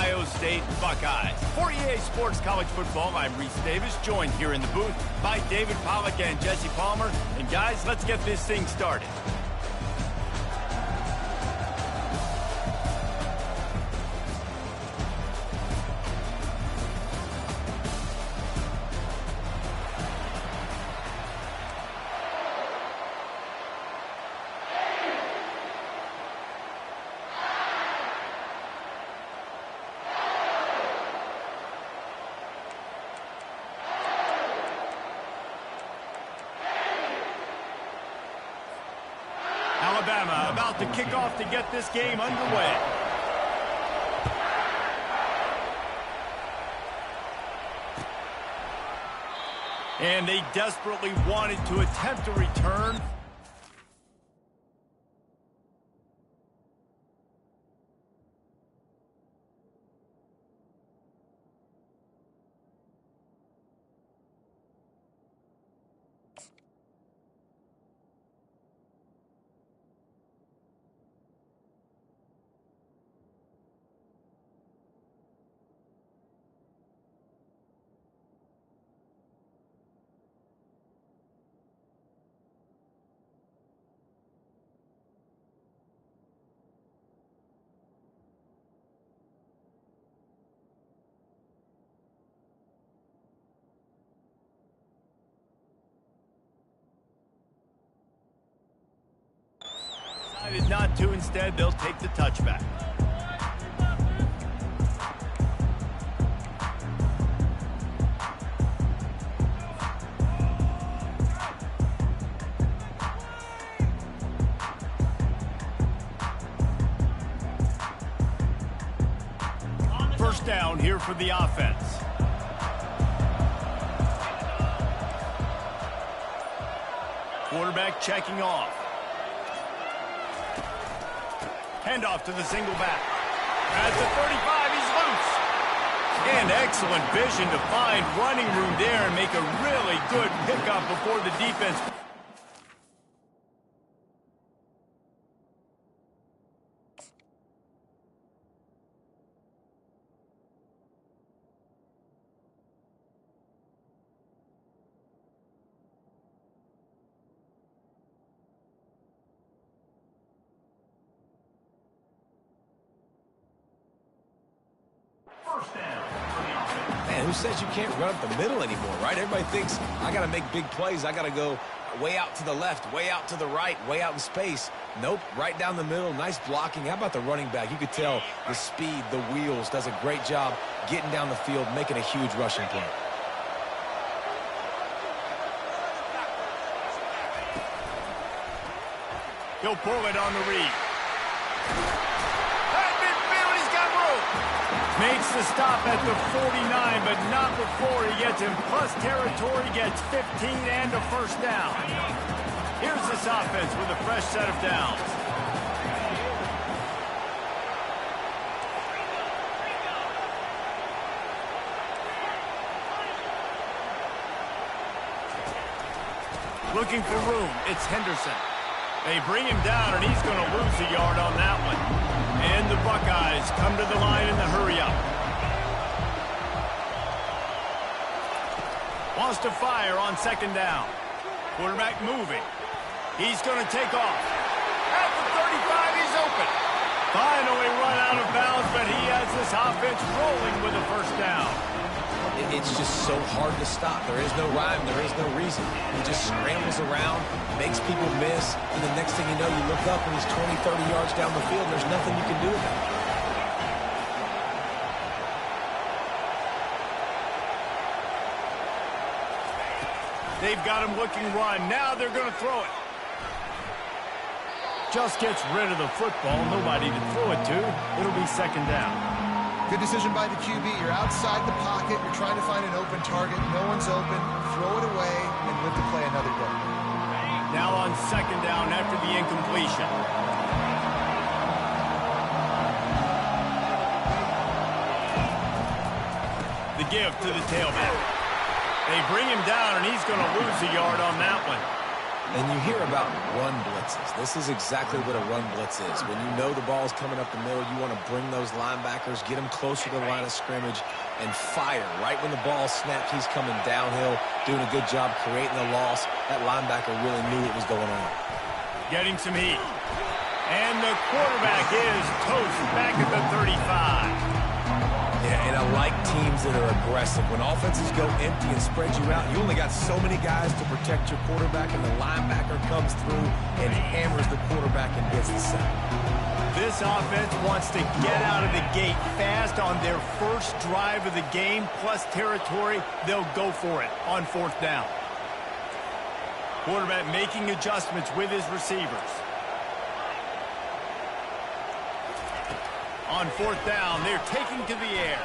Ohio State Buckeyes. For EA Sports College Football, I'm Reese Davis, joined here in the booth by David Pollack and Jesse Palmer. And guys, let's get this thing started. Alabama about to kick off to get this game underway. And they desperately wanted to attempt a return. Decided not to. Instead, they'll take the touchback. First down here for the offense. Quarterback checking off. Handoff to the single back. At the 35, he's loose. And excellent vision to find running room there and make a really good pickup before the defense. Man, who says you can't run up the middle anymore, right? Everybody thinks, I got to make big plays. I got to go way out to the left, way out to the right, way out in space. Nope, right down the middle, nice blocking. How about the running back? You could tell the speed, the wheels, does a great job getting down the field, making a huge rushing play. He'll pull it on the read. Right midfield, he's got room. Makes the stop at the 49, but not before he gets in plus territory, gets 15 and a first down. Here's this offense with a fresh set of downs. Looking for room, it's Henderson. They bring him down, and he's going to lose a yard on that one. And the Buckeyes come to the line in the hurry-up. Wants to fire on second down. Quarterback moving. He's going to take off. At the 35, he's open. Finally run out of bounds, but he has this offense rolling with a first down. It's just so hard to stop. There is no rhyme. There is no reason. He just scrambles around, makes people miss, and the next thing you know, you look up and he's 20, 30 yards down the field. There's nothing you can do about it. They've got him looking run. Now they're going to throw it. Just gets rid of the football. Nobody to throw it to. It'll be second down. Good decision by the QB. You're outside the pocket. You're trying to find an open target. No one's open. Throw it away and live to play another day. Now on second down after the incompletion. The give to the tailback. They bring him down, and he's going to lose a yard on that one. And you hear about run blitzes. This is exactly what a run blitz is. When you know the ball's coming up the middle, you want to bring those linebackers, get them closer to the line of scrimmage, and fire. Right when the ball snapped, he's coming downhill, doing a good job creating the loss. That linebacker really knew what was going on. Getting some heat. And the quarterback is toast back at the 35. Yeah, and I like teams that are aggressive. When offenses go empty and spread you out, you only got so many guys to protect your quarterback, and the linebacker comes through and hammers the quarterback and gets the sack. This offense wants to get out of the gate fast on their first drive of the game, plus territory. They'll go for it on 4th down. Quarterback making adjustments with his receivers. On 4th down, they're taking to the air.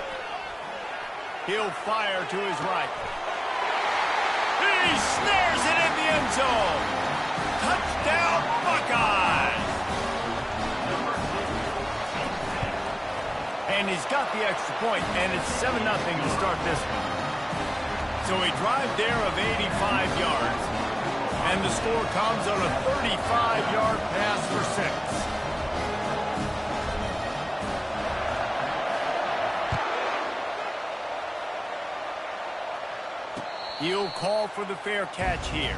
He'll fire to his right. He snares it in the end zone. Touchdown, Buckeyes. And he's got the extra point, and it's 7-0 to start this one. So a drive there of 85 yards. And the score comes on a 35-yard pass for 6. He'll call for the fair catch here.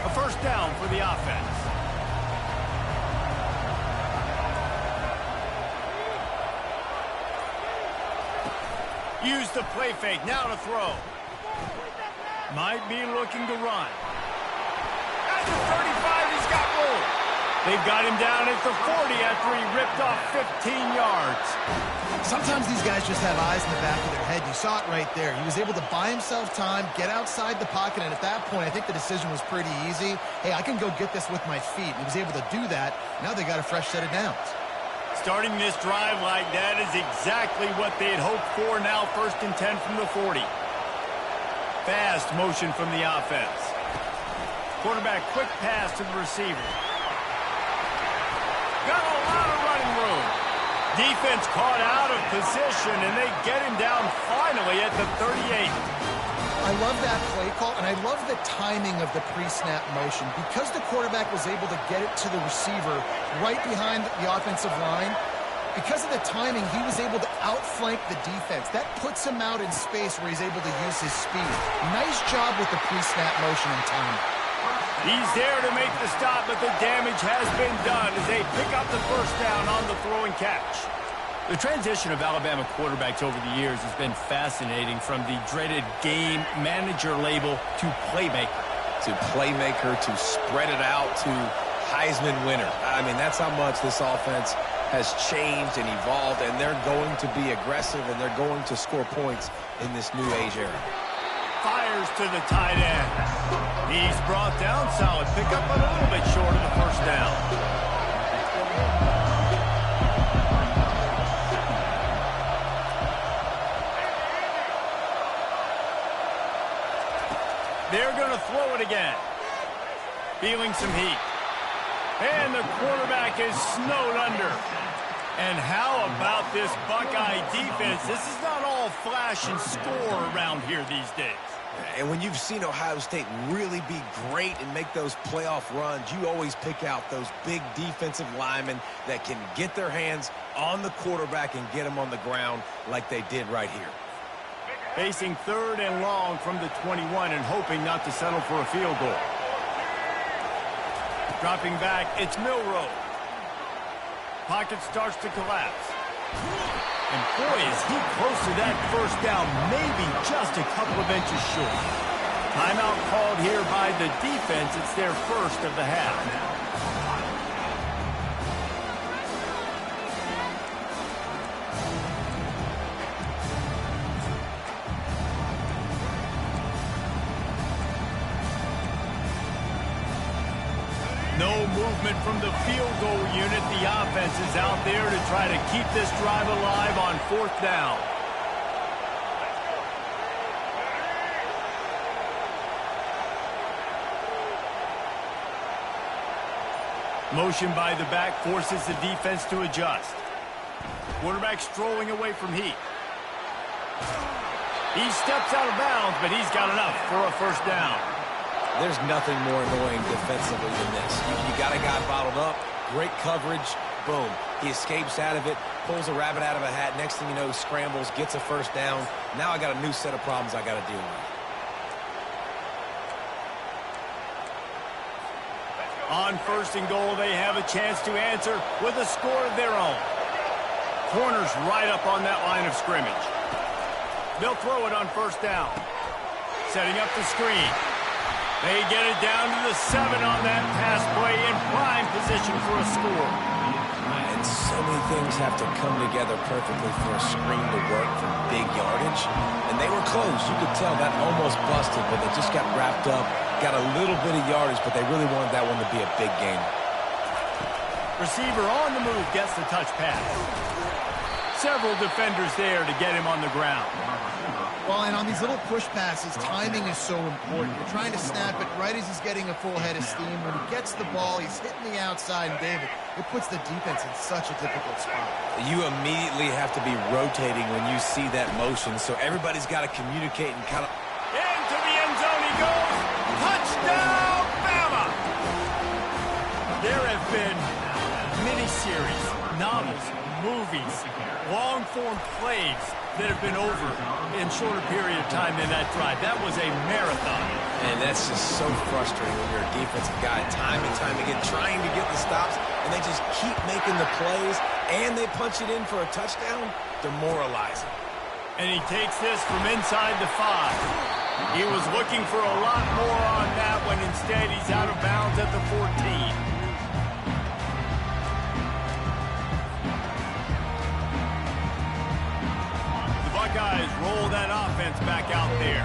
A first down for the offense. Use the play fake. Now to throw. Might be looking to run. At the 35, he's got room. They've got him down at the 40 after he ripped off 15 yards. Sometimes these guys just have eyes in the back of their head. You saw it right there. He was able to buy himself time, get outside the pocket, and at that point, I think the decision was pretty easy. Hey, I can go get this with my feet. He was able to do that. Now they got a fresh set of downs. Starting this drive like that is exactly what they had hoped for. Now 1st and 10 from the 40. Fast motion from the offense. Quarterback quick pass to the receiver. Got a lot of running room. Defense caught out of position, and they get him down finally at the 38. I love that play call, and I love the timing of the pre-snap motion. Because the quarterback was able to get it to the receiver right behind the offensive line, because of the timing, he was able to outflank the defense. That puts him out in space where he's able to use his speed. Nice job with the pre-snap motion and timing. He's there to make the stop, but the damage has been done as they pick up the first down on the throw and catch. The transition of Alabama quarterbacks over the years has been fascinating, from the dreaded game manager label to playmaker. To playmaker, to spread it out, to Heisman winner. I mean, that's how much this offense has changed and evolved, and they're going to be aggressive, and they're going to score points in this new age era. Fires to the tight end. He's brought down solid. Pick up a little bit short of the first down. They're going to throw it again. Feeling some heat. And the quarterback is snowed under. And how about this Buckeye defense? This is not all flash and score around here these days. And when you've seen Ohio State really be great and make those playoff runs, you always pick out those big defensive linemen that can get their hands on the quarterback and get him on the ground like they did right here. Facing 3rd and long from the 21 and hoping not to settle for a field goal. Dropping back, it's Milroe. Pocket starts to collapse. And boy, is he close to that first down, maybe just a couple of inches short. Timeout called here by the defense. It's their first of the half. No movement from the field goal unit. The offense is out there to try to keep this drive alive on 4th down. Motion by the back forces the defense to adjust. Quarterback strolling away from heat. He steps out of bounds, but he's got enough for a first down. There's nothing more annoying defensively than this. You got a guy bottled up, great coverage, boom. He escapes out of it, pulls a rabbit out of a hat. Next thing you know, scrambles, gets a first down. Now I got a new set of problems I got to deal with. On first and goal, they have a chance to answer with a score of their own. Corners right up on that line of scrimmage. They'll throw it on first down. Setting up the screen. They get it down to the 7 on that pass play in prime position for a score. And so many things have to come together perfectly for a screen to work for big yardage. And they were close. You could tell that almost busted, but they just got wrapped up. Got a little bit of yardage, but they really wanted that one to be a big game. Receiver on the move gets the touch pass. Several defenders there to get him on the ground. Well, and on these little push passes, timing is so important. You're trying to snap it right as he's getting a full head of steam. When he gets the ball, he's hitting the outside, and David, it puts the defense in such a difficult spot. You immediately have to be rotating when you see that motion, so everybody's got to communicate and kind of... Into the end zone he goes. Touchdown, Bama! There have been miniseries, novels, movies, long-form plays that have been over in shorter period of time than that drive. That was a marathon. And that's just so frustrating when you're a defensive guy, time and time again, trying to get the stops, and they just keep making the plays, and they punch it in for a touchdown. Demoralizing. And he takes this from inside the 5. He was looking for a lot more on that when instead he's out of bounds at the 14. Guys roll that offense back out there.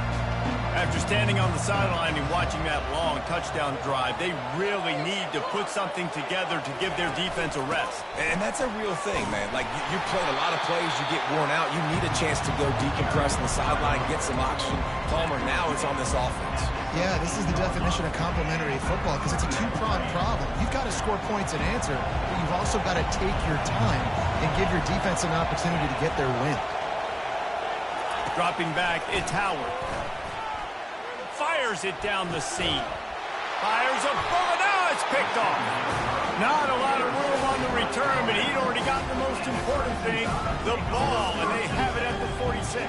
After standing on the sideline and watching that long touchdown drive, they really need to put something together to give their defense a rest. And that's a real thing, man. Like, you played a lot of plays, you get worn out, you need a chance to go decompress on the sideline, get some oxygen. Palmer, now it's on this offense. Yeah, this is the definition of complementary football because it's a two-pronged problem. You've got to score points and answer, but you've also got to take your time and give your defense an opportunity to get their win. Dropping back, it's Howard. Fires it down the seam. Fires a bullet. Now it's picked off. Not a lot of room on the return, but he'd already got the most important thing, the ball, and they have it at the 46.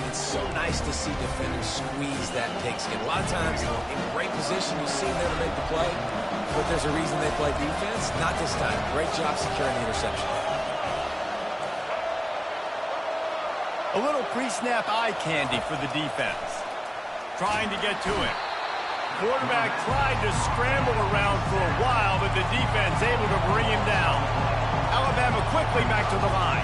It's so nice to see defenders squeeze that pigskin. A lot of times, in great position, you see them there to make the play, but there's a reason they play defense. Not this time. Great job securing the interception. A little pre-snap eye candy for the defense. Trying to get to it. Quarterback tried to scramble around for a while, but the defense able to bring him down. Alabama quickly back to the line.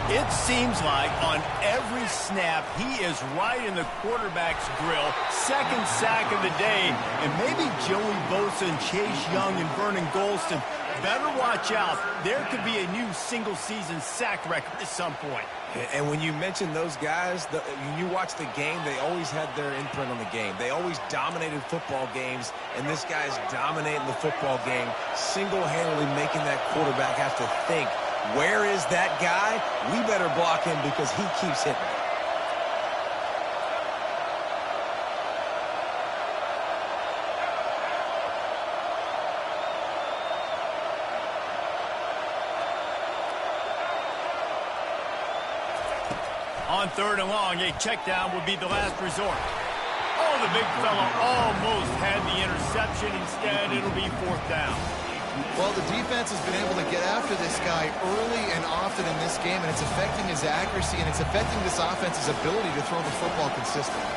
It seems like on every snap, he is right in the quarterback's grill. Second sack of the day, and maybe Joey Bosa and Chase Young and Vernon Golston better watch out. There could be a new single-season sack record at some point. And when you mention those guys, when you watch the game, they always had their imprint on the game. They always dominated football games, and this guy's dominating the football game, single-handedly making that quarterback have to think, where is that guy? We better block him because he keeps hitting. On third and long, a check down would be the last resort. Oh, the big fella almost had the interception. Instead, it'll be fourth down. Well, the defense has been able to get after this guy early and often in this game, and it's affecting his accuracy, and it's affecting this offense's ability to throw the football consistently.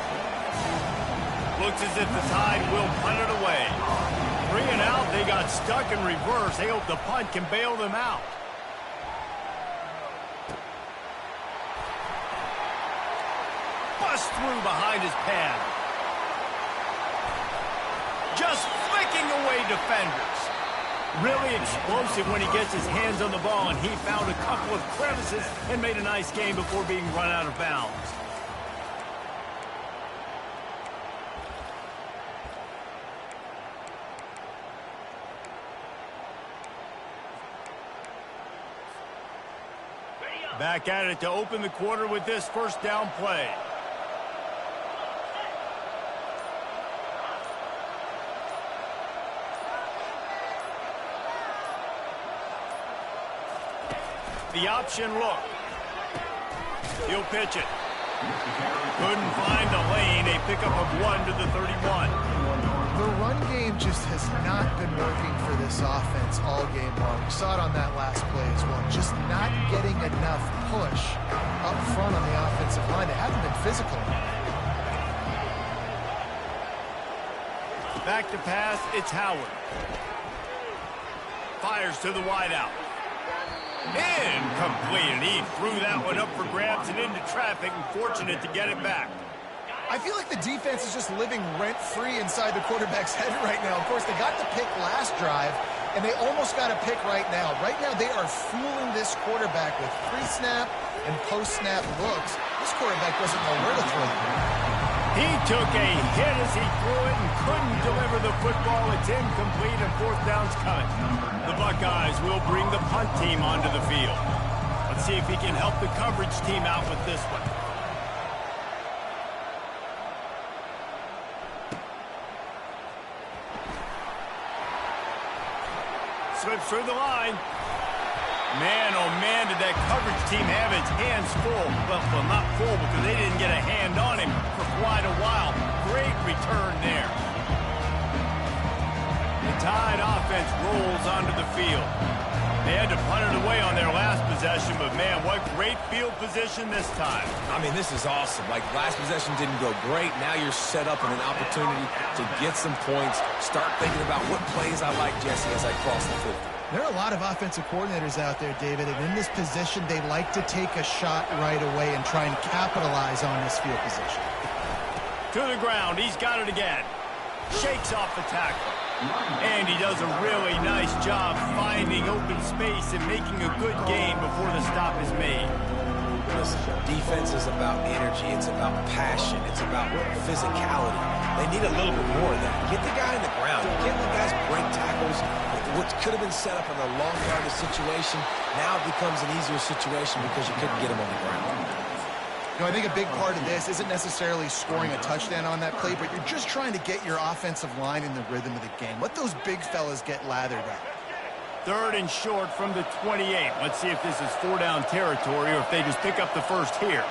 Looks as if the Tide will punt it away. 3 and out, they got stuck in reverse. They hope the punt can bail them out. Bust through behind his pad. Just flicking away defenders. Really explosive when he gets his hands on the ball, and he found a couple of crevices and made a nice game before being run out of bounds. Back at it to open the quarter with this first down play. The option look. He'll pitch it. Couldn't find a lane. A pickup of 1 to the 31. The run game just has not been working for this offense all game long. We saw it on that last play as well. Just not getting enough push up front on the offensive line. They haven't been physical. Back to pass, it's Howard. Fires to the wideout. Incomplete, and he threw that one up for grabs and into traffic, and fortunate to get it back. I feel like the defense is just living rent-free inside the quarterback's head right now. Of course, they got the pick last drive, and they almost got a pick right now. Right now, they are fooling this quarterback with pre-snap and post-snap looks. This quarterback doesn't know where to throw the ball. He took a hit as he threw it and couldn't deliver the football. It's incomplete, and fourth down's coming. The Buckeyes will bring the punt team onto the field. Let's see if he can help the coverage team out with this one. Slips through the line. Man, oh man, did that coverage team have its hands full. Well, not full because they didn't get a hand on him for quite a while. Great return there. The Tide offense rolls onto the field. They had to punt it away on their last possession, but man, what great field position this time. I mean, this is awesome. Like, last possession didn't go great. Now you're set up in an opportunity to get some points. Start thinking about what plays I like, Jesse, as I cross the 50. There are a lot of offensive coordinators out there, David, and in this position, they like to take a shot right away and try and capitalize on this field position. To the ground, he's got it again. Shakes off the tackle. And he does a really nice job finding open space and making a good gain before the stop is made. Listen, defense is about energy. It's about passion. It's about physicality. They need a little bit more of that. Get the guy in the ground. You can't let guys break tackles. What could have been set up in a long yardage situation now becomes an easier situation because you couldn't get him on the ground. You know, I think a big part of this isn't necessarily scoring a touchdown on that play, but you're just trying to get your offensive line in the rhythm of the game. Let those big fellas get lathered up. Third and short from the 28. Let's see if this is 4-down territory or if they just pick up the first here.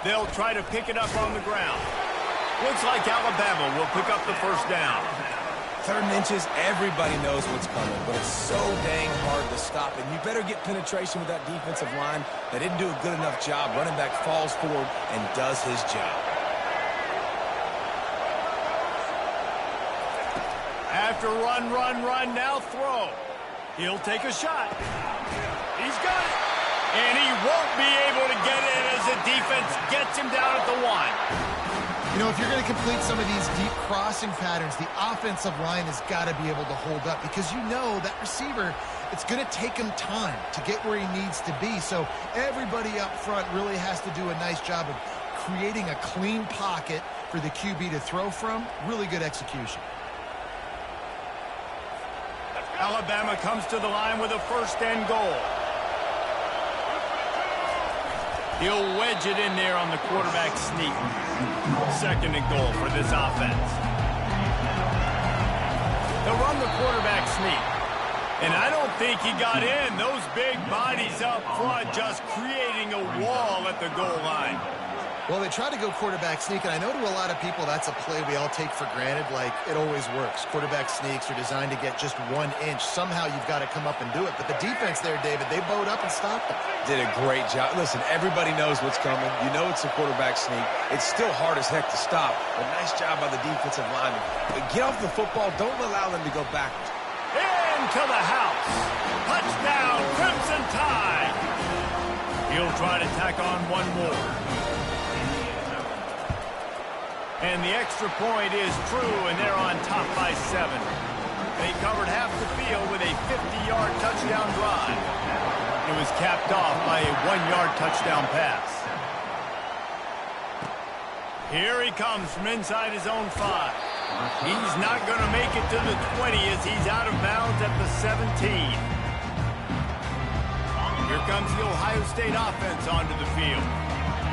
They'll try to pick it up on the ground. Looks like Alabama will pick up the first down. 3rd and inches, everybody knows what's coming, but it's so dang hard to stop. And you better get penetration with that defensive line. They didn't do a good enough job. Running back falls forward and does his job. After run, now throw. He'll take a shot. He's got it. And he won't be able to get it as the defense gets him down at the 1. You know, if you're going to complete some of these deep crossing patterns, the offensive line has got to be able to hold up because you know that receiver, it's going to take him time to get where he needs to be. So everybody up front really has to do a nice job of creating a clean pocket for the QB to throw from. Really good execution. Alabama comes to the line with a 1st and goal. He'll wedge it in there on the quarterback sneak. 2nd and goal for this offense. They'll run the quarterback sneak. And I don't think he got in. Those big bodies up front just creating a wall at the goal line. Well, they try to go quarterback sneak, and I know to a lot of people that's a play we all take for granted, like it always works. Quarterback sneaks are designed to get just 1 inch. Somehow you've got to come up and do it. But the defense there, David, they bowed up and stopped them. Did a great job. Listen, everybody knows what's coming. You know it's a quarterback sneak. It's still hard as heck to stop. But nice job by the defensive lineman. But get off the football. Don't allow them to go backwards. Into the house. Touchdown, Crimson Tide. He'll try to tack on one more. And the extra point is true, and they're on top by 7. They covered half the field with a 50-yard touchdown drive. It was capped off by a 1-yard touchdown pass. Here he comes from inside his own 5. He's not going to make it to the 20 as he's out of bounds at the 17. Here comes the Ohio State offense onto the field.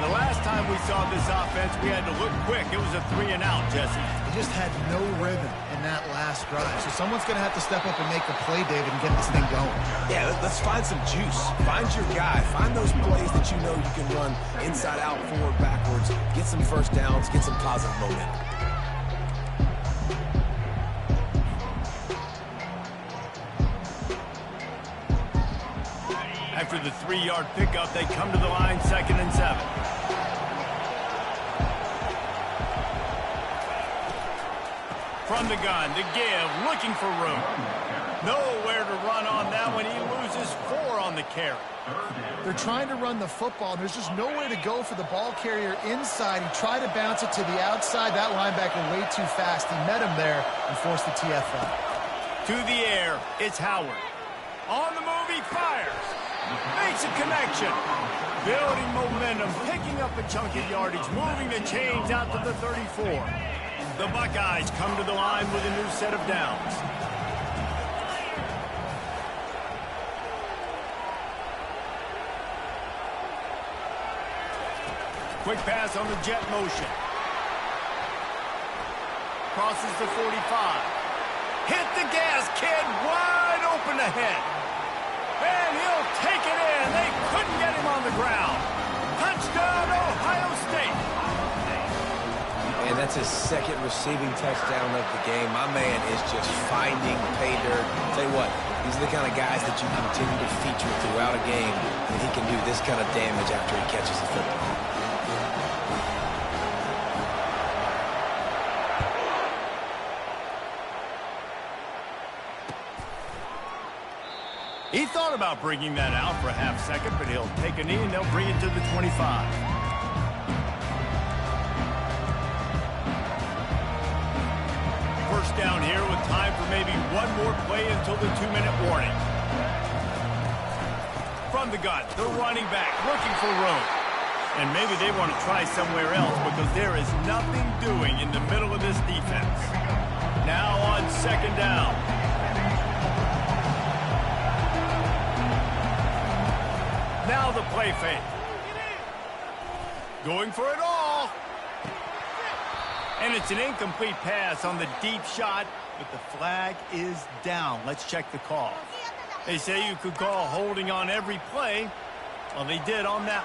The last time we saw this offense, we had to look quick. It was a 3-and-out, Jesse. They just had no rhythm in that last drive. So someone's going to have to step up and make a play, David, and get this thing going. Yeah, let's find some juice. Find your guy. Find those plays that you know you can run inside out, forward, backwards. Get some first downs. Get some positive momentum. After the 3-yard pickup, they come to the line, 2nd and 7. From the gun, to give, looking for room. Nowhere to run on that one. He loses 4 on the carry. They're trying to run the football, and there's just nowhere to go for the ball carrier inside. He tried to bounce it to the outside. That linebacker way too fast. He met him there and forced the TFL. To the air, it's Howard. On the move, he fires. Makes a connection. Building momentum, picking up a chunk of yardage, moving the chains out to the 34. The Buckeyes come to the line with a new set of downs. Quick pass on the jet motion. Crosses the 45. Hit the gas, kid. Wide open ahead. And he'll take it in. They couldn't get him on the ground. Touchdown, Ohio State. And that's his 2nd receiving touchdown of the game. My man is just finding pay dirt. Tell you what, these are the kind of guys that you continue to feature throughout a game, and he can do this kind of damage after he catches the football. He thought about bringing that out for a half second, but he'll take a knee and they'll bring it to the 25. First down here with time for maybe one more play until the 2-minute warning. From the gun, the running back looking for room. And maybe they want to try somewhere else because there is nothing doing in the middle of this defense. Now on 2nd down. Now the play fake. Going for it all. And it's an incomplete pass on the deep shot, but the flag is down. Let's check the call. They say you could call holding on every play. Well, they did on that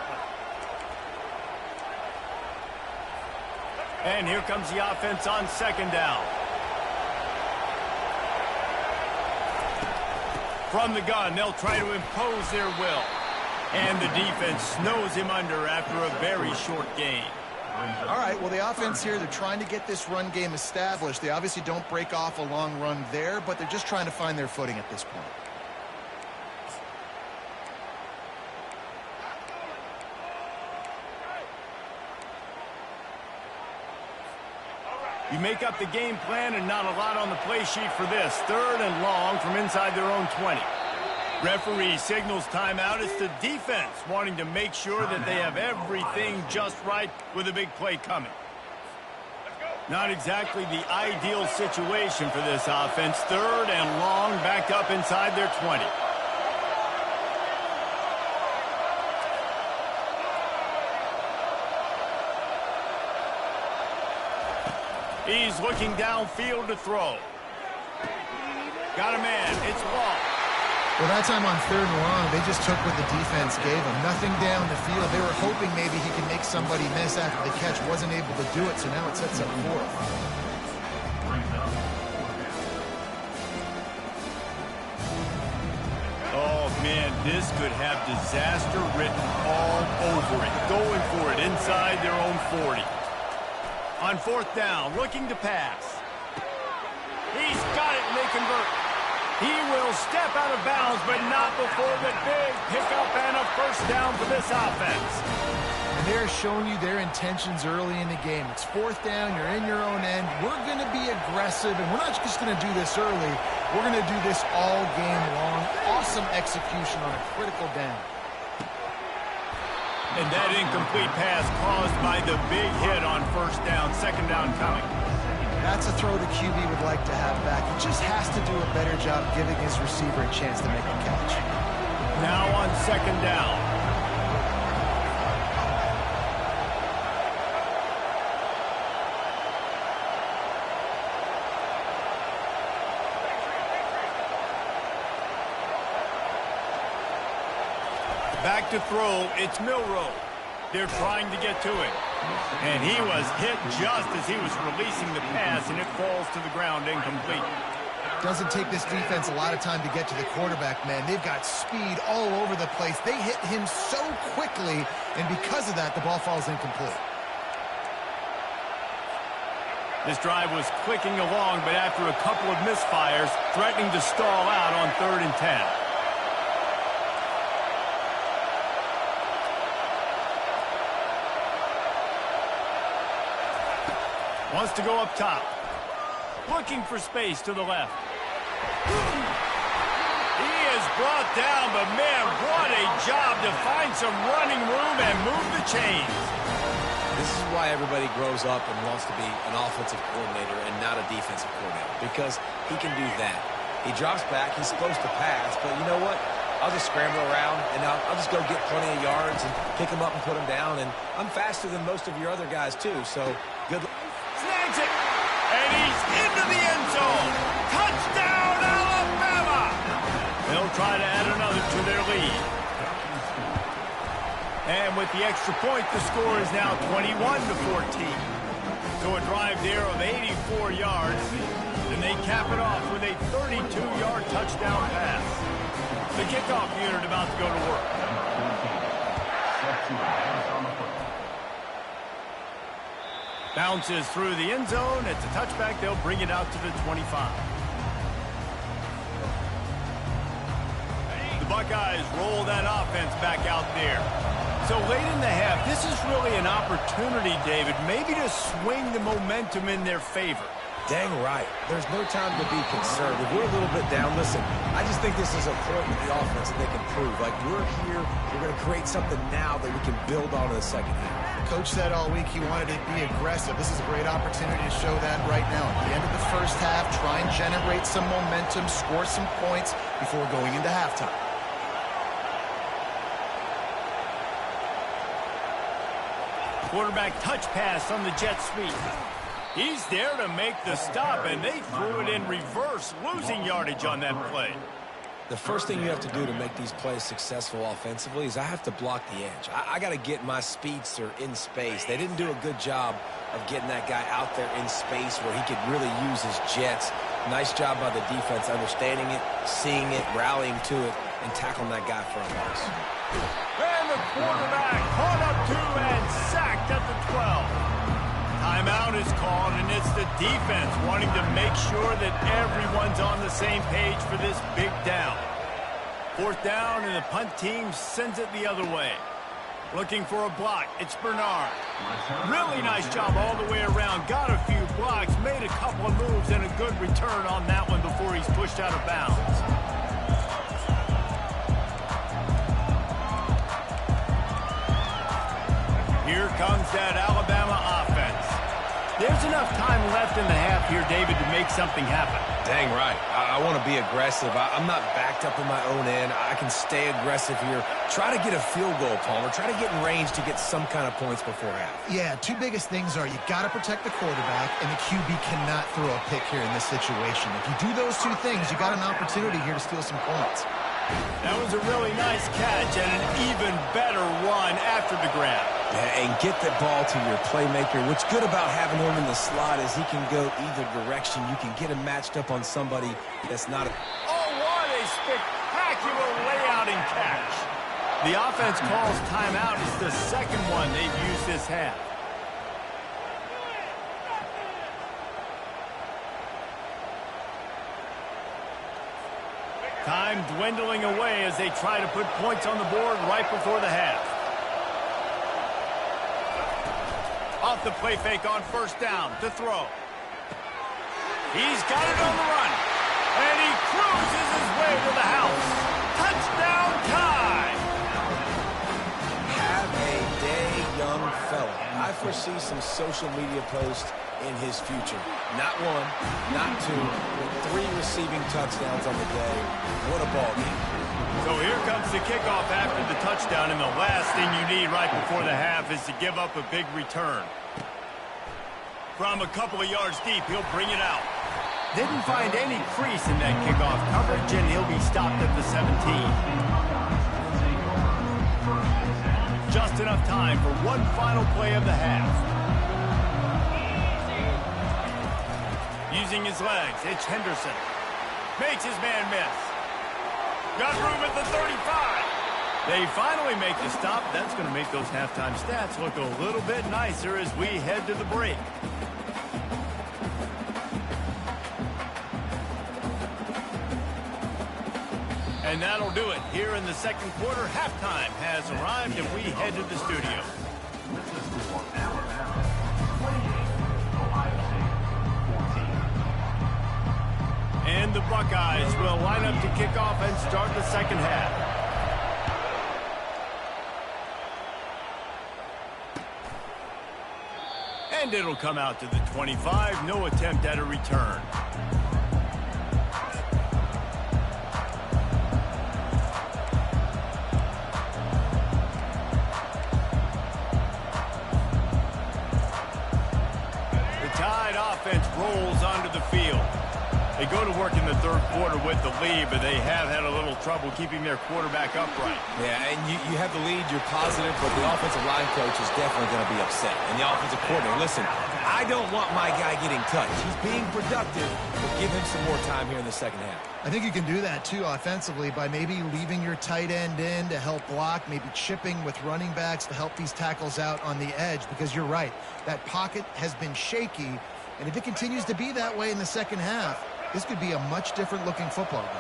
one. And here comes the offense on 2nd down. From the gun, they'll try to impose their will. And the defense snows him under after a very short gain. All right, well, the offense here, they're trying to get this run game established. They obviously don't break off a long run there, but they're just trying to find their footing at this point. You make up the game plan and not a lot on the play sheet for this. 3rd and long from inside their own 20. Referee signals timeout. It's the defense wanting to make sure that they have everything just right with a big play coming. Not exactly the ideal situation for this offense. 3rd and long, back up inside their 20. He's looking downfield to throw. Got a man. It's Wall. Well, that time on 3rd and long, they just took what the defense gave them. Nothing down the field. They were hoping maybe he could make somebody miss after the catch. Wasn't able to do it, so now it sets up 4th. Oh, man, this could have disaster written all over it. Going for it inside their own 40. On 4th down, looking to pass. He's got it, and they convert. He will step out of bounds, but not before the big pickup and a first down for this offense. And they're showing you their intentions early in the game. It's 4th down. You're in your own end. We're going to be aggressive, and we're not just going to do this early. We're going to do this all game long. Awesome execution on a critical down. And that incomplete pass caused by the big hit on 1st down. 2nd down coming. That's a throw the QB would like to have back. He just has to do a better job giving his receiver a chance to make a catch. Now on second down. Back to throw, it's Milroe. They're trying to get to it. And he was hit just as he was releasing the pass, and it falls to the ground incomplete. Doesn't take this defense a lot of time to get to the quarterback, man. They've got speed all over the place. They hit him so quickly, and because of that, the ball falls incomplete. This drive was clicking along, but after a couple of misfires, threatening to stall out on 3rd and 10. Wants to go up top. Looking for space to the left. He is brought down, but man, what a job to find some running room and move the chains. This is why everybody grows up and wants to be an offensive coordinator and not a defensive coordinator, because he can do that. He drops back. He's supposed to pass, but you know what? I'll just scramble around, and I'll just go get plenty of yards and pick him up and put him down, and I'm faster than most of your other guys, too, so good luck. Snags it, and he's into the end zone. Touchdown, Alabama! They'll try to add another to their lead. And with the extra point, the score is now 21-14. So a drive there of 84 yards, and they cap it off with a 32-yard touchdown pass. The kickoff unit about to go to work. Bounces through the end zone. It's a touchback. They'll bring it out to the 25. The Buckeyes roll that offense back out there. So late in the half, this is really an opportunity, David, maybe to swing the momentum in their favor. Dang right. There's no time to be concerned. If we're a little bit down, listen, I just think this is a point with the offense that they can prove. Like, we're here, we're going to create something now that we can build on in the second half. Coach said all week he wanted to be aggressive. This is a great opportunity to show that right now. At the end of the first half, try and generate some momentum, score some points before going into halftime. Quarterback touch pass on the jet sweep. He's there to make the stop, and they threw it in reverse, losing yardage on that play. The first thing you have to do to make these plays successful offensively is I have to block the edge. I got to get my speedster in space. They didn't do a good job of getting that guy out there in space where he could really use his jets. Nice job by the defense understanding it, seeing it, rallying to it, and tackling that guy for a loss. And the quarterback caught up to and sacked at the 12. Timeout is called, and it's the defense wanting to make sure that everyone's on the same page for this big down. 4th down, and the punt team sends it the other way. Looking for a block, it's Bernard. Really nice job all the way around. Got a few blocks, made a couple of moves, and a good return on that one before he's pushed out of bounds. Here comes that Alabama offense. There's enough time left in the half here, David, to make something happen. Dang right. I want to be aggressive. I'm not backed up in my own end. I can stay aggressive here. Try to get a field goal, Palmer. Try to get in range to get some kind of points before half. Yeah, two biggest things are you got to protect the quarterback, and the QB cannot throw a pick here in this situation. If you do those two things, you got an opportunity here to steal some points. That was a really nice catch and an even better run after the grab. Yeah, and get the ball to your playmaker. What's good about having him in the slot is he can go either direction. You can get him matched up on somebody that's not a... Oh, what a spectacular layout and catch. The offense calls timeout. It's the second one they've used this half. Time dwindling away as they try to put points on the board right before the half. Off the play fake on 1st down to throw. He's got it on the run. And he cruises his way to the house. Touchdown time. Have a day, young fella. I foresee some social media posts in his future. Not one, not two, but 3 receiving touchdowns on the day. What a ball game. So here comes the kickoff after the touchdown, and the last thing you need right before the half is to give up a big return. From a couple of yards deep, he'll bring it out. Didn't find any crease in that kickoff coverage, and he'll be stopped at the 17. Just enough time for one final play of the half. Using his legs, it's Henderson. Makes his man miss. Got room at the 35. They finally make the stop. That's going to make those halftime stats look a little bit nicer as we head to the break. And that'll do it. Here in the second quarter, halftime has arrived, and we head to the studio. And the Buckeyes will line up to kick off and start the second half. And it'll come out to the 25. No attempt at a return. Offense rolls onto the field. They go to work in the third quarter with the lead, but they have had a little trouble keeping their quarterback upright. Yeah, and you have the lead, you're positive, but the offensive line coach is definitely going to be upset. And the offensive coordinator, listen, I don't want my guy getting touched. He's being productive, but give him some more time here in the second half. I think you can do that, too, offensively, by maybe leaving your tight end in to help block, maybe chipping with running backs to help these tackles out on the edge, because you're right. That pocket has been shaky, and if it continues to be that way in the second half, this could be a much different looking football game.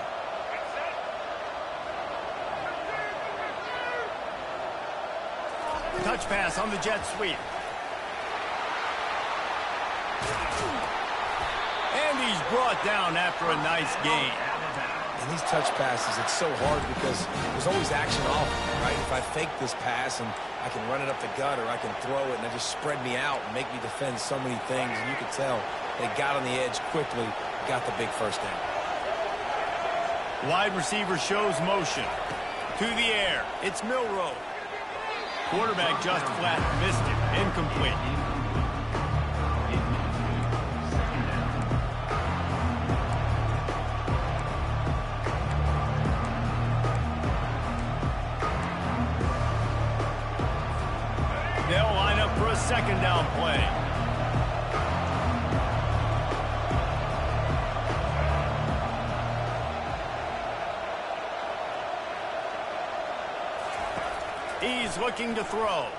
Touch pass on the jet sweep. And he's brought down after a nice gain. And these touch passes, it's so hard because there's always action off, right? If I fake this pass and I can run it up the gut or I can throw it and it just spread me out and make me defend so many things. And you can tell they got on the edge quickly, got the big first down. Wide receiver shows motion. To the air, it's Milroe. Quarterback just flat missed it. Incomplete. They'll line up for a second down play. He's looking to throw.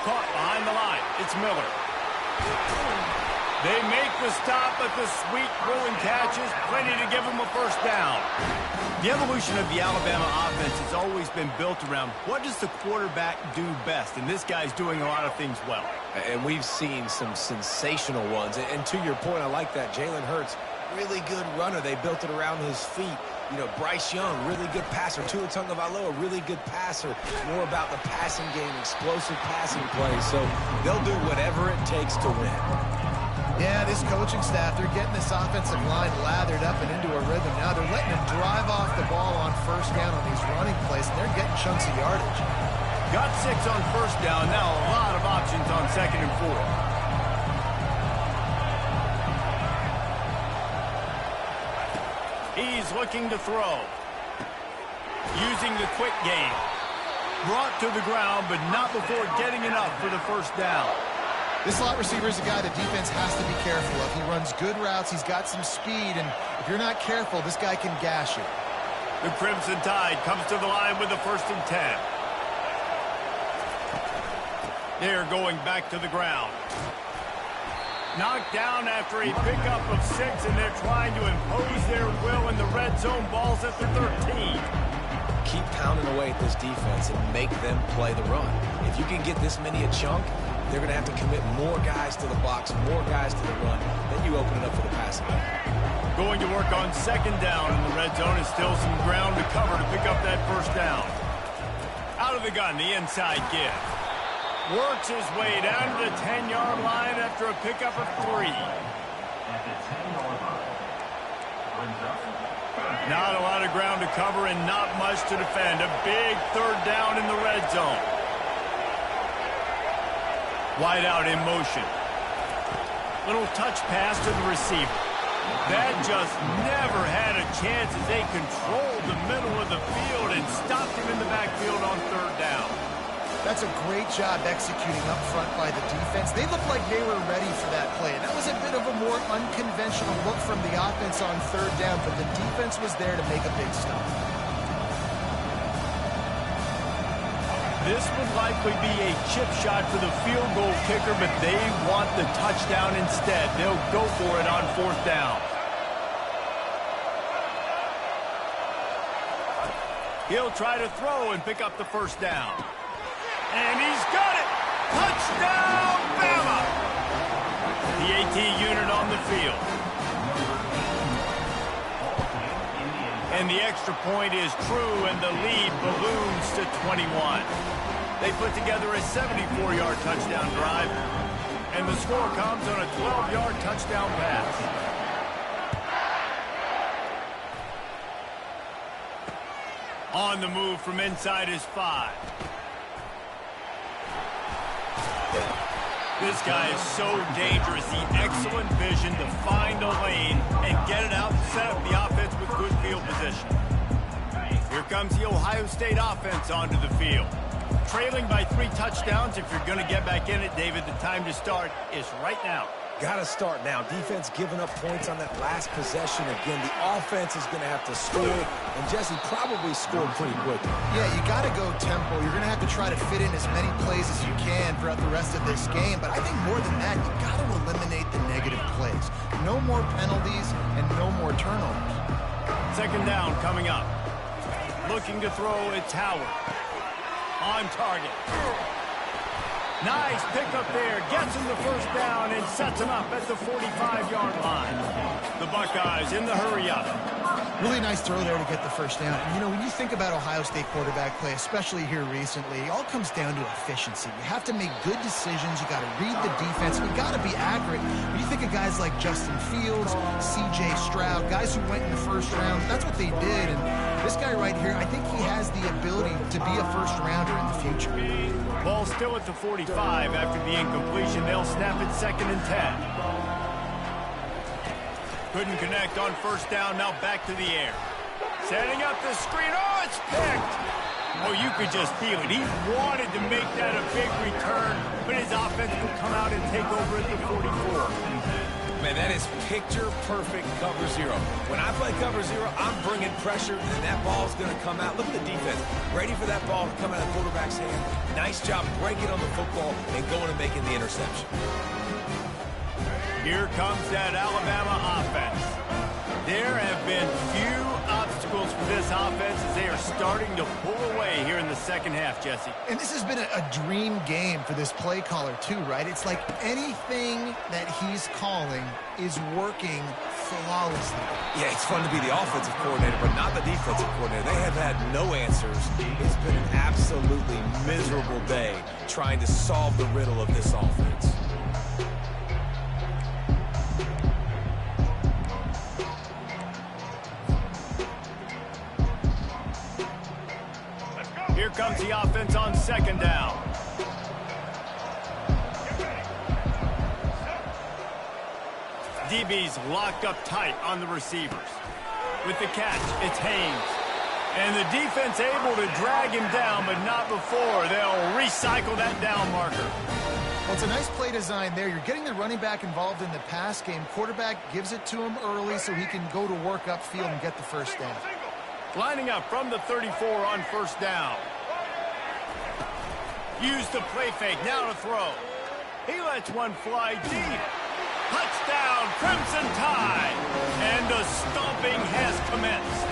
Caught behind the line. It's Miller. They make the stop, but the sweet throwing catch is plenty to give him a first down. The evolution of the Alabama offense has always been built around what does the quarterback do best, and this guy's doing a lot of things well. And we've seen some sensational ones. And to your point, I like that. Jalen Hurts, really good runner. They built it around his feet. You know, Bryce Young, really good passer. Tua Tagovailoa, really good passer. More about the passing game, explosive passing plays. So they'll do whatever it takes to win. Yeah, this coaching staff, they're getting this offensive line lathered up and into a rhythm. Now they're letting them drive off the ball on first down on these running plays, and they're getting chunks of yardage. Got 6 on first down. Now a lot of options on 2nd and 4. He's looking to throw. Using the quick game. Brought to the ground, but not before getting enough for the first down. This slot receiver is a guy the defense has to be careful of. He runs good routes. He's got some speed, and if you're not careful, this guy can gash you. The Crimson Tide comes to the line with the 1st and 10. They're going back to the ground. Knocked down after a pickup of 6, and they're trying to impose their will in the red zone. Ball's at the 13. Keep pounding away at this defense and make them play the run. If you can get this many a chunk, they're going to have to commit more guys to the box, more guys to the run. Then you open it up for the passing game. Going to work on 2nd down in the red zone, and still some ground to cover to pick up that first down. Out of the gun, the inside give. Works his way down to the 10-yard line after a pickup of 3. Not a lot of ground to cover and not much to defend. A big third down in the red zone. Wide out in motion. Little touch pass to the receiver. That just never had a chance as they controlled the middle of the field and stopped him in the backfield on third down. That's a great job executing up front by the defense. They looked like they were ready for that play. That was a bit of a more unconventional look from the offense on third down, but the defense was there to make a big stop. This would likely be a chip shot for the field goal kicker, but they want the touchdown instead. They'll go for it on fourth down. He'll try to throw and pick up the first down. And he's got it! Touchdown, Bama! The AT unit on the field. And the extra point is true, and the lead balloons to 21. They put together a 74-yard touchdown drive, and the score comes on a 12-yard touchdown pass. On the move from inside his 5. This guy is so dangerous. The excellent vision to find a lane and get it out and set up the offense with good field position. Here comes the Ohio State offense onto the field. Trailing by 3 touchdowns. If you're going to get back in it, David, the time to start is right now. Got to start now. Defense giving up points on that last possession. Again, the offense is going to have to score, and Jesse probably scored pretty quickly. Yeah, you got to go tempo. You're going to have to try to fit in as many plays as you can throughout the rest of this game, but I think more than that, you got to eliminate the negative plays. No more penalties and no more turnovers. Second down coming up. Looking to throw, it's Howard. On target. Nice pickup there. Gets him the first down and sets him up at the 45-yard line. The Buckeyes in the hurry-up. Really nice throw there to get the first down. And, you know, when you think about Ohio State quarterback play, especially here recently, it all comes down to efficiency. You have to make good decisions. You got to read the defense. You got to be accurate. When you think of guys like Justin Fields, C.J. Stroud, guys who went in the first round, that's what they did. And this guy right here, I think he has the ability to be a first-rounder in the future. Ball still at the 45 after the incompletion. They'll snap it 2nd and 10. Couldn't connect on first down. Now back to the air. Setting up the screen. Oh, it's picked. Oh, you could just feel it. He wanted to make that a big return, but his offense would come out and take over at the 44. Man, that is picture-perfect cover 0. When I play cover 0, I'm bringing pressure, and that ball's going to come out. Look at the defense. Ready for that ball to come out of the quarterback's hand. Nice job breaking on the football and going and making the interception. Here comes that Alabama offense. There have been few obstacles for this offense as they are starting to pull away here in the second half, Jesse. And this has been a dream game for this play caller, too, right? It's like anything that he's calling is working flawlessly. Yeah, it's fun to be the offensive coordinator, but not the defensive coordinator. They have had no answers. It's been an absolutely miserable day trying to solve the riddle of this offense. Here comes the offense on second down. DB's locked up tight on the receivers. With the catch, it's Haynes. And the defense able to drag him down, but not before. They'll recycle that down marker. Well, it's a nice play design there. You're getting the running back involved in the pass game. Quarterback gives it to him early so he can go to work upfield and get the first down. Lining up from the 34 on first down. Use the play fake, now to throw. He lets one fly deep. Touchdown, Crimson Tide. And the stomping has commenced.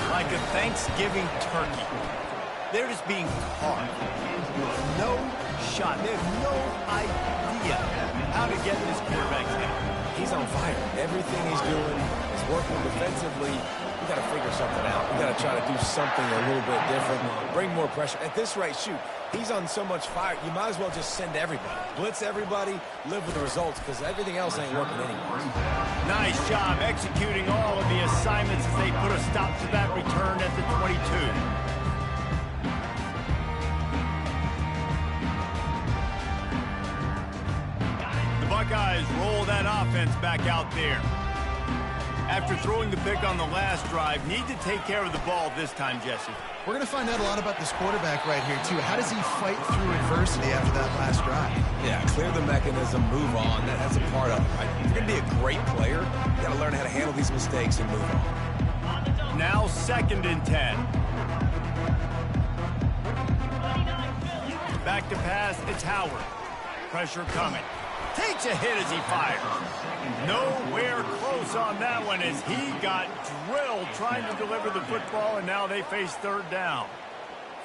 Like a Thanksgiving turkey. They're just being caught. No shot. They have no idea how to get this quarterback's head. He's on fire. Everything he's doing is working defensively. we got to figure something out. We got to try to do something a little bit different, bring more pressure. At this rate, shoot, he's on so much fire, you might as well just send everybody. Blitz everybody, live with the results, because everything else ain't working anymore. Nice job executing all of the assignments as they put a stop to that return at the 22. The Buckeyes roll that offense back out there. After throwing the pick on the last drive, need to take care of the ball this time, Jesse. We're going to find out a lot about this quarterback right here, too. How does he fight through adversity after that last drive? Yeah, clear the mechanism, move on. That's a part of it, right? If you're going to be a great player, you got to learn how to handle these mistakes and move on. Now 2nd and 10. Back to pass, it's Howard. Pressure coming. Takes a hit as he fires. Nowhere close on that one as he got drilled trying to deliver the football, and now they face 3rd down.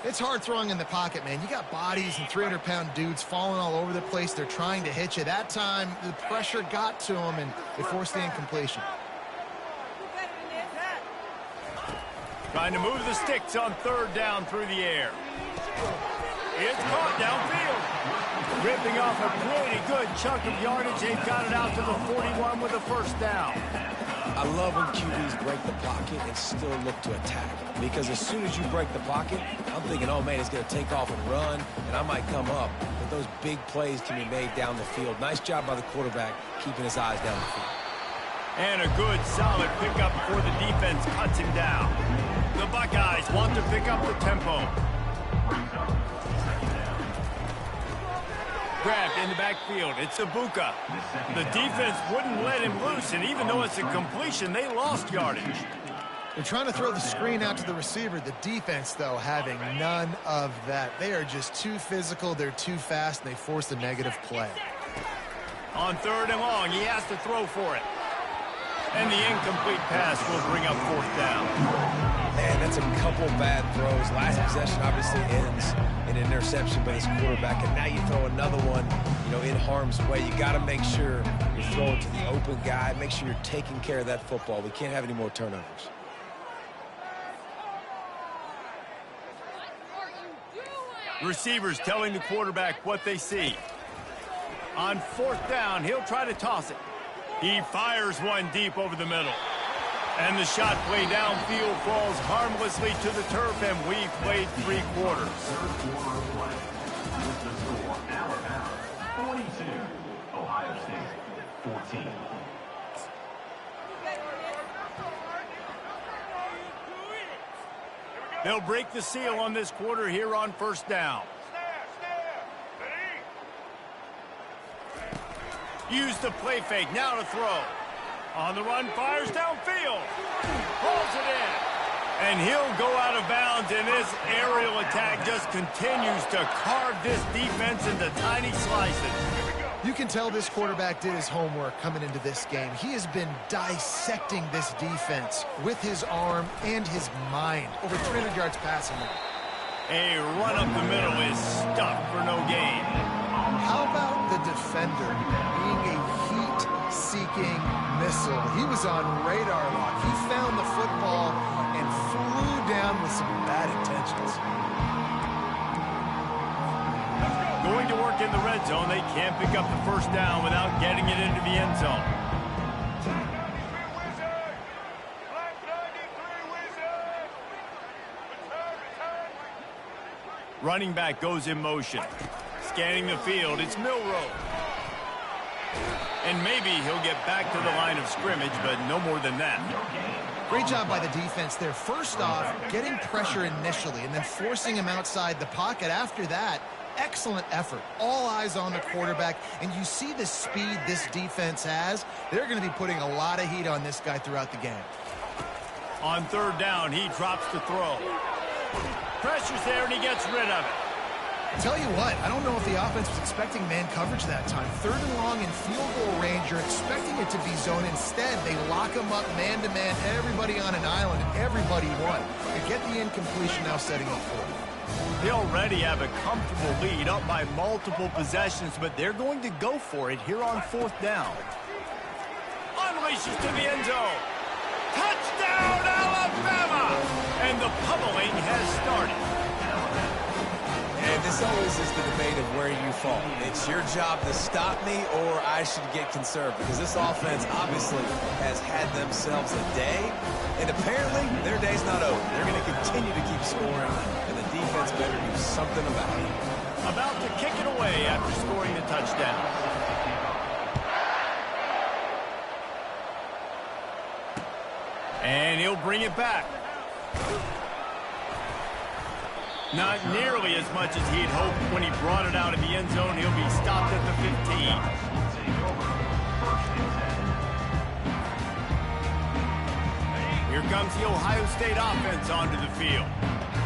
It's hard throwing in the pocket, man. You got bodies and 300-pound dudes falling all over the place. They're trying to hit you. That time, the pressure got to him, and it forced the incompletion. Trying to move the sticks on 3rd down through the air. It's caught downfield. Ripping off a pretty good chunk of yardage. They've got it out to the 41 with a 1st down. I love when QBs break the pocket and still look to attack. Because as soon as you break the pocket, I'm thinking, oh, man, it's going to take off and run, and I might come up. But those big plays can be made down the field. Nice job by the quarterback keeping his eyes down the field. And a good, solid pickup before the defense cuts him down. The Buckeyes want to pick up the tempo. Grabbed in the backfield. It's Ibuka. The defense wouldn't let him loose, and even though it's a completion, they lost yardage. They're trying to throw the screen out to the receiver. The defense, though, having none of that. They are just too physical. They're too fast, and they force a negative play. On 3rd and long, he has to throw for it. And the incomplete pass will bring up 4th down. Man, that's a couple bad throws. Last possession obviously ends in an interception by this quarterback, and now you throw another one, in harm's way. You got to make sure you're throwing to the open guy. Make sure you're taking care of that football. We can't have any more turnovers. Receivers telling the quarterback what they see. On 4th down, he'll try to toss it. He fires one deep over the middle. And the shot play downfield falls harmlessly to the turf, and we've played 3 quarters. 42, Ohio State, 14. They'll break the seal on this quarter here on 1st down. Use the play fake, now to throw. On the run, fires downfield. Pulls it in. And he'll go out of bounds, and this aerial attack just continues to carve this defense into tiny slices. You can tell this quarterback did his homework coming into this game. He has been dissecting this defense with his arm and his mind. Over 300 yards passing now. A run up the middle is stuffed for no gain. How about the defender being a heat-seeking missile? He was on radar lock. He found the football and flew down with some bad intentions. Going to work in the red zone. They can't pick up the 1st down without getting it into the end zone. Running back goes in motion. Scanning the field, it's Milroe. And maybe he'll get back to the line of scrimmage, but no more than that. Great job by the defense there. First off, getting pressure initially and then forcing him outside the pocket. After that, excellent effort. All eyes on the quarterback, and you see the speed this defense has. They're going to be putting a lot of heat on this guy throughout the game. On 3rd down, he drops to throw. Pressure's there, and he gets rid of it. Tell you what, I don't know if the offense was expecting man coverage that time. 3rd and long in field goal range, you're expecting it to be zone. Instead, they lock him up man-to-man, everybody on an island, and everybody won. They get the incompletion now setting up for it. They already have a comfortable lead up by multiple possessions, but they're going to go for it here on 4th down. Unleashes to the end zone. Touchdown, Alabama! Alabama! And the pummeling has started. And this always is the debate of where you fall. It's your job to stop me or I should get conserved, because this offense obviously has had themselves a day, and apparently their day's not over. They're going to continue to keep scoring, and the defense better do something about it. About to kick it away after scoring the touchdown. And he'll bring it back. Not nearly as much as he'd hoped when he brought it out of the end zone. He'll be stopped at the 15. Here comes the Ohio State offense onto the field.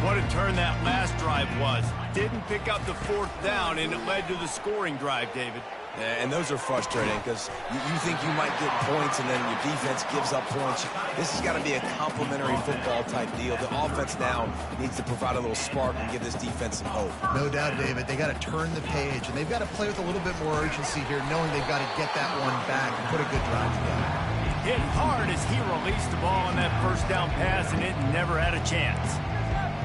What a turn that last drive was. Didn't pick up the fourth down, and it led to the scoring drive, David. Yeah, and those are frustrating because you think you might get points and then your defense gives up points. This has got to be a complementary football type deal. The offense now needs to provide a little spark and give this defense some hope. No doubt, David. They got to turn the page, and they've got to play with a little bit more urgency here, knowing they've got to get that one back and put a good drive together. Hit hard as he released the ball on that first down pass, and it never had a chance.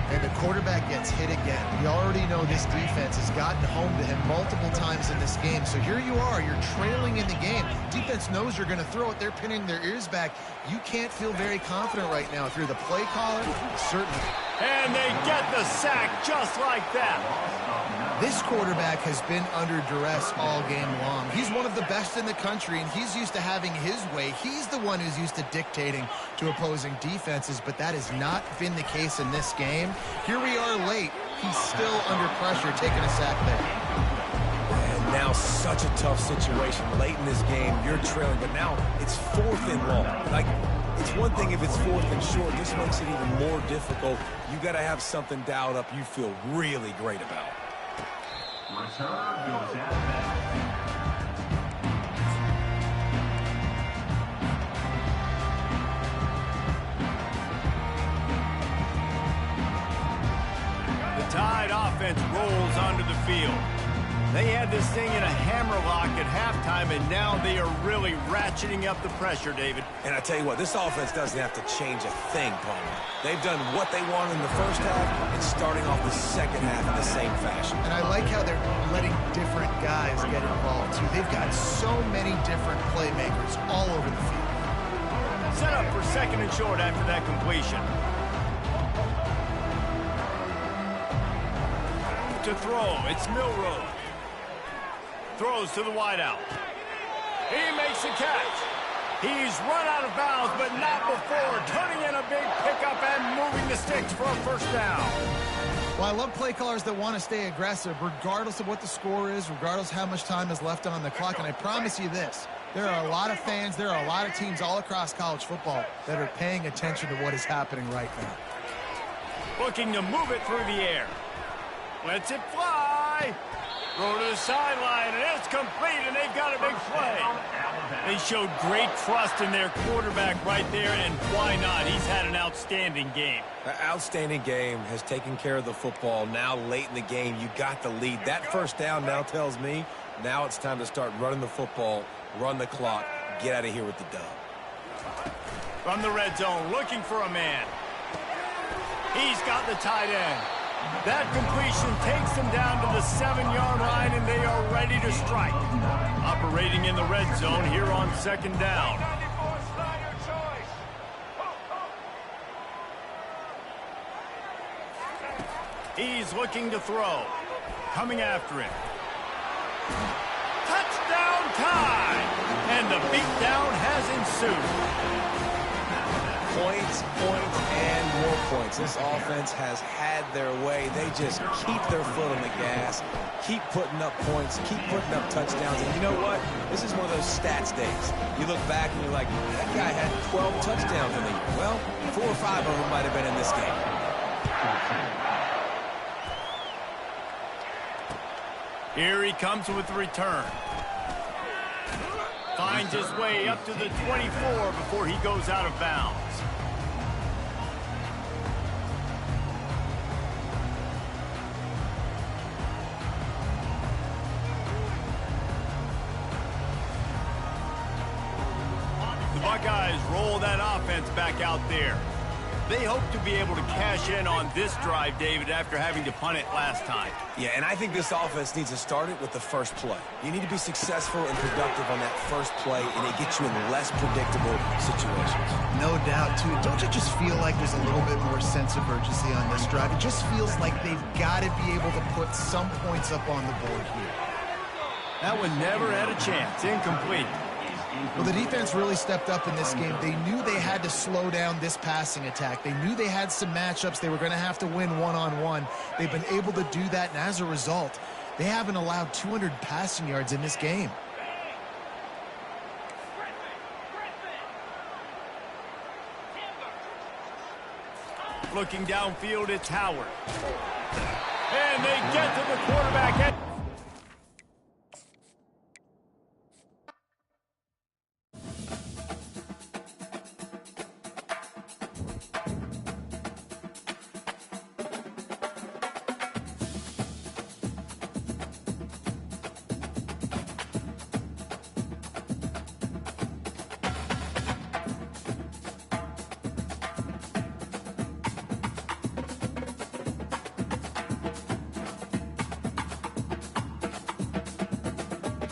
And the quarterback gets hit again. We already know this defense has gotten home to him multiple times in this game. So here you are, you're trailing in the game. Defense knows you're going to throw it. They're pinning their ears back. You can't feel very confident right now. If you're the play caller, certainly. And they get the sack just like that. This quarterback has been under duress all game long. He's one of the best in the country, and he's used to having his way. He's the one who's used to dictating to opposing defenses, but that has not been the case in this game. Here we are late. He's still under pressure, taking a sack there. And now such a tough situation. Late in this game, you're trailing, but now it's 4th and long. Like, it's one thing if it's 4th and short. This makes it even more difficult. You got to have something dialed up you feel really great about. Return goes out of bounds. The Tide offense rolls onto the field. They had this thing in a hammerlock at halftime, and now they are really ratcheting up the pressure, David. And I tell you what, this offense doesn't have to change a thing, Palmer. They've done what they wanted in the first half and starting off the second half in the same fashion. And I like how they're letting different guys get involved, too. They've got so many different playmakers all over the field. Set up for 2nd and short after that completion. To throw, it's Milroe. Throws to the wideout. He makes the catch. He's run out of bounds, but not before turning in a big pickup and moving the sticks for a first down. Well, I love play callers that want to stay aggressive, regardless of what the score is, regardless how much time is left on the clock. And I promise you this, there are a lot of fans, there are a lot of teams all across college football that are paying attention to what is happening right now. Looking to move it through the air. Lets it fly. Throw to the sideline, and it's complete, and they've got a big play. They showed great trust in their quarterback right there, and why not? He's had an outstanding game. An outstanding game, has taken care of the football. Now late in the game, you got the lead. That first down now tells me now it's time to start running the football, run the clock, get out of here with the dub. From the red zone, looking for a man. He's got the tight end. That completion takes them down to the 7-yard line, and they are ready to strike. Operating in the red zone here on 2nd down. He's looking to throw. Coming after him. Touchdown time! And the beatdown has ensued. Points, and more points. This offense has had their way. They just keep their foot on the gas, keep putting up points, keep putting up touchdowns. And you know what? This is one of those stats days. You look back and you're like, that guy had 12 touchdowns in the year. Well, 4 or 5 of them might have been in this game. Here he comes with the return. Finds his way up to the 24 before he goes out of bounds. The Buckeyes roll that offense back out there. They hope to be able to cash in on this drive, David, after having to punt it last time. Yeah, and I think this offense needs to start it with the first play. You need to be successful and productive on that first play, and it gets you in less predictable situations. No doubt, too. Don't you just feel like there's a little bit more sense of urgency on this drive? It just feels like they've got to be able to put some points up on the board here. That one never had a chance. Incomplete. Well, the defense really stepped up in this game. They knew they had to slow down this passing attack. They knew they had some matchups they were going to have to win one-on-one. They've been able to do that, and as a result, they haven't allowed 200 passing yards in this game. Looking downfield, it's Howard. And they get to the quarterback.